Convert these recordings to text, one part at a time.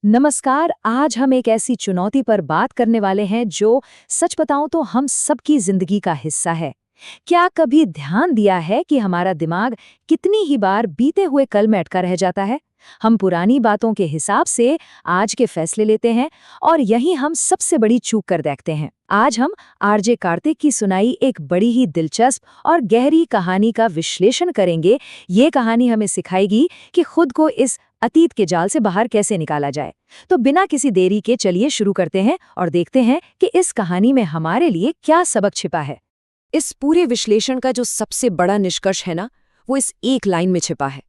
नमस्कार। आज हम एक ऐसी चुनौती पर बात करने वाले हैं जो सच बताऊं तो हम सबकी जिंदगी का हिस्सा है। क्या कभी ध्यान दिया है कि हमारा दिमाग कितनी ही बार बीते हुए कल में अटका रह जाता है। हम पुरानी बातों के हिसाब से आज के फैसले लेते हैं और यही हम सबसे बड़ी चूक कर देखते हैं। आज हम आरजे कार्तिक की सुनाई एक बड़ी ही दिलचस्प और गहरी कहानी का विश्लेषण करेंगे। ये कहानी हमें सिखाएगी कि खुद को इस अतीत के जाल से बाहर कैसे निकाला जाए। तो बिना किसी देरी के चलिए शुरू करते हैं और देखते हैं कि इस कहानी में हमारे लिए क्या सबक छिपा है। इस पूरे विश्लेषण का जो सबसे बड़ा निष्कर्ष है ना, वो इस एक लाइन में छिपा है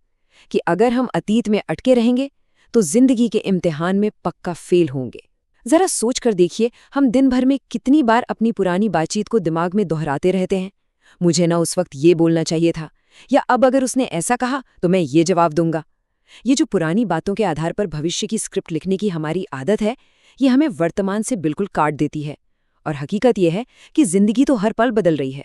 कि अगर हम अतीत में अटके रहेंगे तो जिंदगी के इम्तिहान में पक्का फेल होंगे। जरा सोच कर देखिए, हम दिन भर में कितनी बार अपनी पुरानी बातचीत को दिमाग में दोहराते रहते हैं। मुझे ना उस वक्त ये बोलना चाहिए था, या अब अगर उसने ऐसा कहा तो मैं ये जवाब दूंगा। ये जो पुरानी बातों के आधार पर भविष्य की स्क्रिप्ट लिखने की हमारी आदत है, ये हमें वर्तमान से बिल्कुल काट देती है। और हकीकत ये है कि जिंदगी तो हर पल बदल रही है।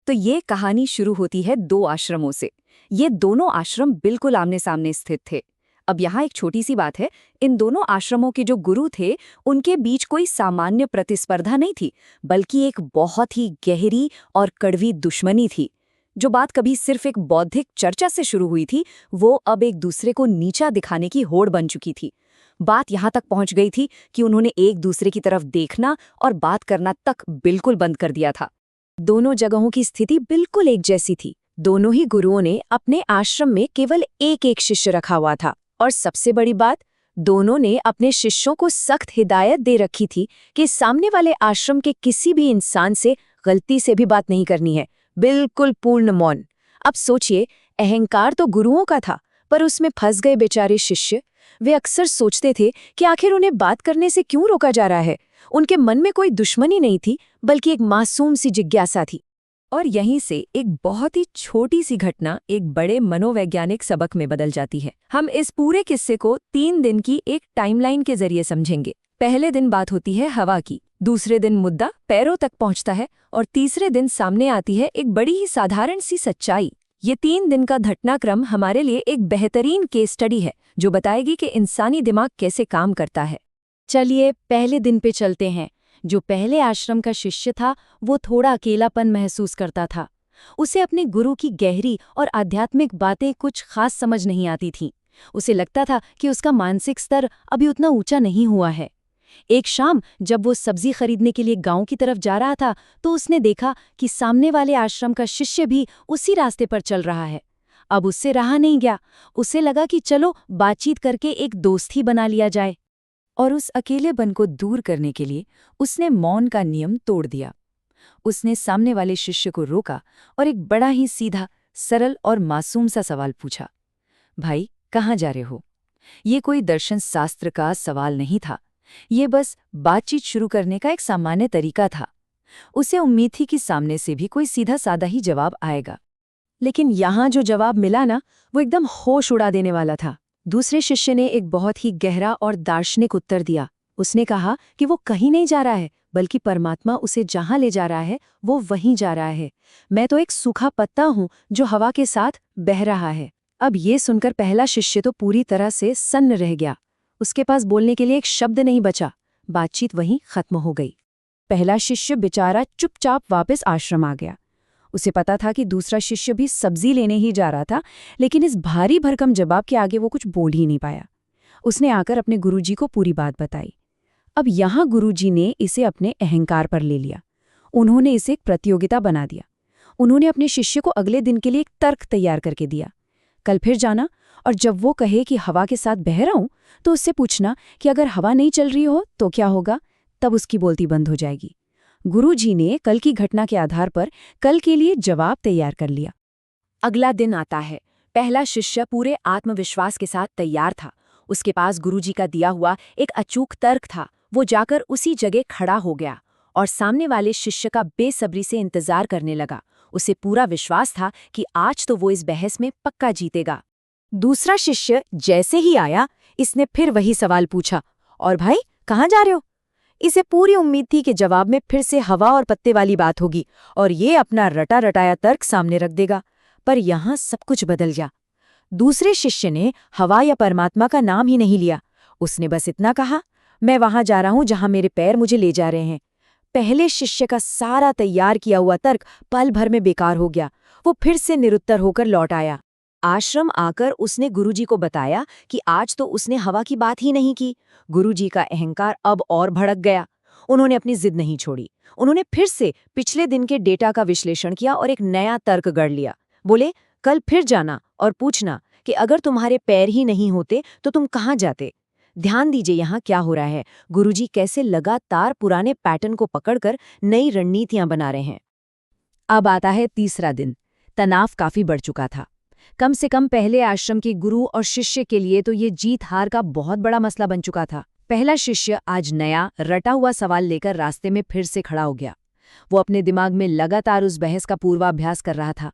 तो ये कहानी शुरू होती है दो आश्रमों से। ये दोनों आश्रम बिल्कुल आमने सामने स्थित थे। अब यहाँ एक छोटी सी बात है, इन दोनों आश्रमों के जो गुरु थे उनके बीच कोई सामान्य प्रतिस्पर्धा नहीं थी, बल्कि एक बहुत ही गहरी और कड़वी दुश्मनी थी। जो बात कभी सिर्फ एक बौद्धिक चर्चा से शुरू हुई थी, वो अब एक दूसरे को नीचा दिखाने की होड़ बन चुकी थी। बात यहाँ तक पहुँच गई थी कि उन्होंने एक दूसरे की तरफ देखना और बात करना तक बिल्कुल बंद कर दिया था। दोनों जगहों की स्थिति बिल्कुल एक जैसी थी। दोनों ही गुरुओं ने अपने आश्रम में केवल एक एक शिष्य रखा हुआ था, और सबसे बड़ी बात, दोनों ने अपने शिष्यों को सख्त हिदायत दे रखी थी कि सामने वाले आश्रम के किसी भी इंसान से गलती से भी बात नहीं करनी है। बिल्कुल पूर्ण मौन। अब सोचिए, अहंकार तो गुरुओं का था, पर उसमें फंस गए बेचारे शिष्य। वे अक्सर सोचते थे कि आखिर उन्हें बात करने से क्यों रोका जा रहा है। उनके मन में कोई दुश्मनी नहीं थी, बल्कि एक मासूम सी जिज्ञासा थी। और यहीं से एक बहुत ही छोटी सी घटना एक बड़े मनोवैज्ञानिक सबक में बदल जाती है। हम इस पूरे किस्से को 3 दिन की एक टाइमलाइन के जरिए समझेंगे। पहले दिन बात होती है हवा की, दूसरे दिन मुद्दा पैरों तक पहुंचता है, और तीसरे दिन सामने आती है एक बड़ी ही साधारण सी सच्चाई। ये 3 दिन का घटनाक्रम हमारे लिए एक बेहतरीन केस स्टडी है, जो बताएगी कि इंसानी दिमाग कैसे काम करता है। चलिए पहले दिन पे चलते हैं। जो पहले आश्रम का शिष्य था, वो थोड़ा अकेलापन महसूस करता था। उसे अपने गुरु की गहरी और आध्यात्मिक बातें कुछ खास समझ नहीं आती थीं। उसे लगता था कि उसका मानसिक स्तर अभी उतना ऊंचा नहीं हुआ है। एक शाम जब वो सब्जी खरीदने के लिए गांव की तरफ जा रहा था, तो उसने देखा कि सामने वाले आश्रम का शिष्य भी उसी रास्ते पर चल रहा है। अब उससे रहा नहीं गया। उसे लगा कि चलो बातचीत करके एक दोस्ती बना लिया जाए। और उस अकेलेपन को दूर करने के लिए उसने मौन का नियम तोड़ दिया। उसने सामने वाले शिष्य को रोका और एक बड़ा ही सीधा, सरल और मासूम सा सवाल पूछा, भाई कहाँ जा रहे हो? ये कोई दर्शन शास्त्र का सवाल नहीं था। ये बस बातचीत शुरू करने का एक सामान्य तरीका था। उसे उम्मीद थी कि सामने से भी कोई सीधा साधा ही जवाब आएगा। लेकिन यहाँ जो जवाब मिला ना, वो एकदम होश उड़ा देने वाला था। दूसरे शिष्य ने एक बहुत ही गहरा और दार्शनिक उत्तर दिया। उसने कहा कि वो कहीं नहीं जा रहा है, बल्कि परमात्मा उसे जहां ले जा रहा है वो वहीं जा रहा है। मैं तो एक सूखा पत्ता हूं जो हवा के साथ बह रहा है। अब ये सुनकर पहला शिष्य तो पूरी तरह से सन्न रह गया। उसके पास बोलने के लिए एक शब्द नहीं बचा। बातचीत वहीं खत्म हो गई। पहला शिष्य बेचारा चुपचाप वापस आश्रम आ गया। उसे पता था कि दूसरा शिष्य भी सब्जी लेने ही जा रहा था, लेकिन इस भारी भरकम जवाब के आगे वो कुछ बोल ही नहीं पाया। उसने आकर अपने गुरुजी को पूरी बात बताई। अब यहाँ गुरुजी ने इसे अपने अहंकार पर ले लिया। उन्होंने इसे एक प्रतियोगिता बना दिया। उन्होंने अपने शिष्य को अगले दिन के लिए एक तर्क तैयार करके दिया। कल फिर जाना, और जब वो कहे कि हवा के साथ बह रहा हूं, तो उससे पूछना कि अगर हवा नहीं चल रही हो तो क्या होगा। तब उसकी बोलती बंद हो जाएगी। गुरुजी ने कल की घटना के आधार पर कल के लिए जवाब तैयार कर लिया। अगला दिन आता है। पहला शिष्य पूरे आत्मविश्वास के साथ तैयार था। उसके पास गुरुजी का दिया हुआ एक अचूक तर्क था। वो जाकर उसी जगह खड़ा हो गया और सामने वाले शिष्य का बेसब्री से इंतजार करने लगा। उसे पूरा विश्वास था कि आज तो वो इस बहस में पक्का जीतेगा। दूसरा शिष्य जैसे ही आया, इसने फिर वही सवाल पूछा, और भाई कहाँ जा रहे हो? इसे पूरी उम्मीद थी कि जवाब में फिर से हवा और पत्ते वाली बात होगी और ये अपना रटा रटाया तर्क सामने रख देगा। पर यहाँ सब कुछ बदल गया। दूसरे शिष्य ने हवा या परमात्मा का नाम ही नहीं लिया। उसने बस इतना कहा, मैं वहां जा रहा हूं जहां मेरे पैर मुझे ले जा रहे हैं। पहले शिष्य का सारा तैयार किया हुआ तर्क पल भर में बेकार हो गया। वो फिर से निरुत्तर होकर लौट आया। आश्रम आकर उसने गुरुजी को बताया कि आज तो उसने हवा की बात ही नहीं की। गुरुजी का अहंकार अब और भड़क गया। उन्होंने अपनी जिद नहीं छोड़ी। उन्होंने फिर से पिछले दिन के डेटा का विश्लेषण किया और एक नया तर्क गढ़ लिया। बोले, कल फिर जाना और पूछना कि अगर तुम्हारे पैर ही नहीं होते तो तुम कहाँ जाते। ध्यान दीजिए यहाँ क्या हो रहा है। गुरुजी कैसे लगातार पुराने पैटर्न को पकड़कर नई रणनीतियां बना रहे हैं। अब आता है तीसरा दिन। तनाव काफी बढ़ चुका था। कम से कम पहले आश्रम के गुरु और शिष्य के लिए तो ये जीत हार का बहुत बड़ा मसला बन चुका था। पहला शिष्य आज नया रटा हुआ सवाल लेकर रास्ते में फिर से खड़ा हो गया। वो अपने दिमाग में लगातार उस बहस का पूर्वाभ्यास कर रहा था।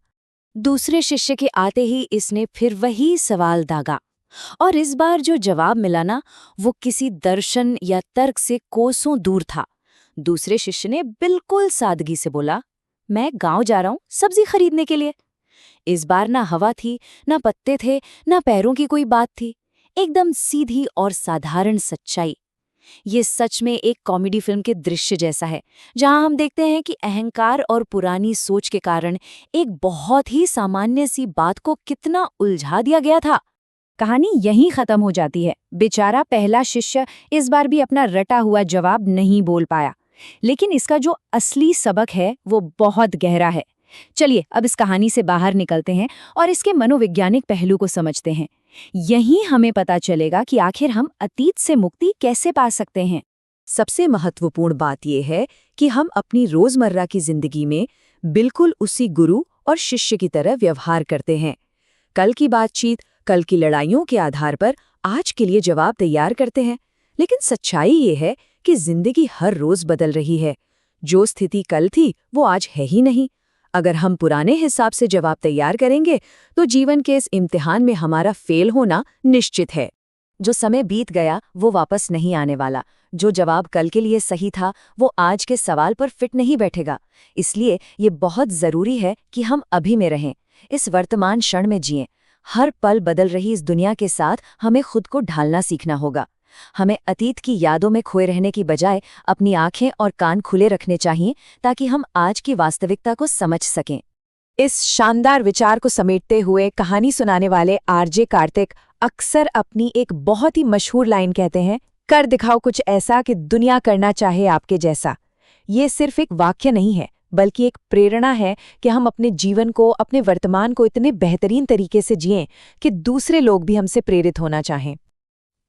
दूसरे शिष्य के आते ही इसने फिर वही सवाल दागा, और इस बार जो जवाब मिला ना, वो किसी दर्शन या तर्क से कोसों दूर था। दूसरे शिष्य ने बिल्कुल सादगी से बोला, मैं गांव जा रहा हूं सब्जी खरीदने के लिए। इस बार ना हवा थी, ना पत्ते थे, ना पैरों की कोई बात थी। एकदम सीधी और साधारण सच्चाई। ये सच में एक कॉमेडी फिल्म के दृश्य जैसा है, जहां हम देखते हैं कि अहंकार और पुरानी सोच के कारण एक बहुत ही सामान्य सी बात को कितना उलझा दिया गया था। कहानी यहीं खत्म हो जाती है। बेचारा पहला शिष्य इस बार भी अपना रटा हुआ जवाब नहीं बोल पाया, लेकिन इसका जो असली सबक है वो बहुत गहरा है। चलिए अब इस कहानी से बाहर निकलते हैं और इसके मनोवैज्ञानिक पहलू को समझते हैं। यहीं हमें पता चलेगा कि आखिर हम अतीत से मुक्ति कैसे पा सकते हैं। सबसे महत्वपूर्ण बात यह है कि हम अपनी रोजमर्रा की जिंदगी में बिल्कुल उसी गुरु और शिष्य की तरह व्यवहार करते हैं। कल की बातचीत, कल की लड़ाइयों के आधार पर आज के लिए जवाब तैयार करते हैं। लेकिन सच्चाई ये है कि जिंदगी हर रोज बदल रही है। जो स्थिति कल थी वो आज है ही नहीं। अगर हम पुराने हिसाब से जवाब तैयार करेंगे तो जीवन के इस इम्तिहान में हमारा फेल होना निश्चित है। जो समय बीत गया वो वापस नहीं आने वाला। जो जवाब कल के लिए सही था वो आज के सवाल पर फिट नहीं बैठेगा। इसलिए ये बहुत जरूरी है कि हम अभी में रहें, इस वर्तमान क्षण में जिएं। हर पल बदल रही इस दुनिया के साथ हमें खुद को ढालना सीखना होगा। हमें अतीत की यादों में खोए रहने की बजाय अपनी आंखें और कान खुले रखने चाहिए, ताकि हम आज की वास्तविकता को समझ सकें। इस शानदार विचार को समेटते हुए कहानी सुनाने वाले आरजे कार्तिक अक्सर अपनी एक बहुत ही मशहूर लाइन कहते हैं, कर दिखाओ कुछ ऐसा कि दुनिया करना चाहे आपके जैसा। ये सिर्फ एक वाक्य नहीं है, बल्कि एक प्रेरणा है कि हम अपने जीवन को, अपने वर्तमान को इतने बेहतरीन तरीके से जिएं कि दूसरे लोग भी हमसे प्रेरित होना चाहें।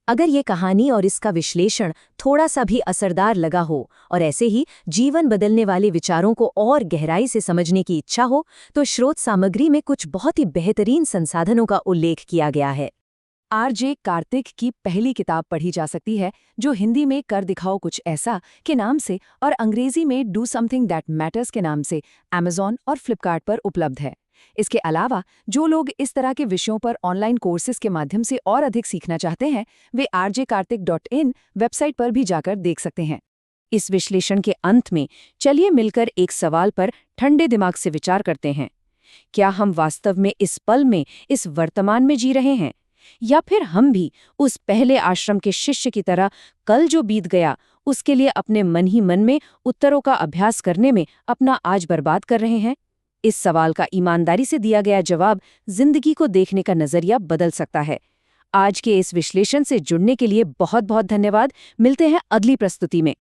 अगर ये कहानी और इसका विश्लेषण थोड़ा सा भी असरदार लगा हो और ऐसे ही जीवन बदलने वाले विचारों को और गहराई से समझने की इच्छा हो, तो स्रोत सामग्री में कुछ बहुत ही बेहतरीन संसाधनों का उल्लेख किया गया है। आरजे कार्तिक की पहली किताब पढ़ी जा सकती है, जो हिंदी में कर दिखाओ कुछ ऐसा के नाम से और अंग्रेजी में डू समथिंग दैट मैटर्स के नाम से Amazon और फ्लिपकार्ट पर उपलब्ध है। इसके अलावा जो लोग इस तरह के विषयों पर ऑनलाइन कोर्सेज के माध्यम से और अधिक सीखना चाहते हैं, वे rjkartik.in वेबसाइट पर भी जाकर देख सकते हैं। इस विश्लेषण के अंत में चलिए मिलकर एक सवाल पर ठंडे दिमाग से विचार करते हैं। क्या हम वास्तव में इस पल में, इस वर्तमान में जी रहे हैं, या फिर हम भी उस पहले आश्रम के शिष्य की तरह कल जो बीत गया उसके लिए अपने मन ही मन में उत्तरों का अभ्यास करने में अपना आज बर्बाद कर रहे हैं? इस सवाल का ईमानदारी से दिया गया जवाब जिंदगी को देखने का नजरिया बदल सकता है। आज के इस विश्लेषण से जुड़ने के लिए बहुत बहुत धन्यवाद। मिलते हैं अगली प्रस्तुति में।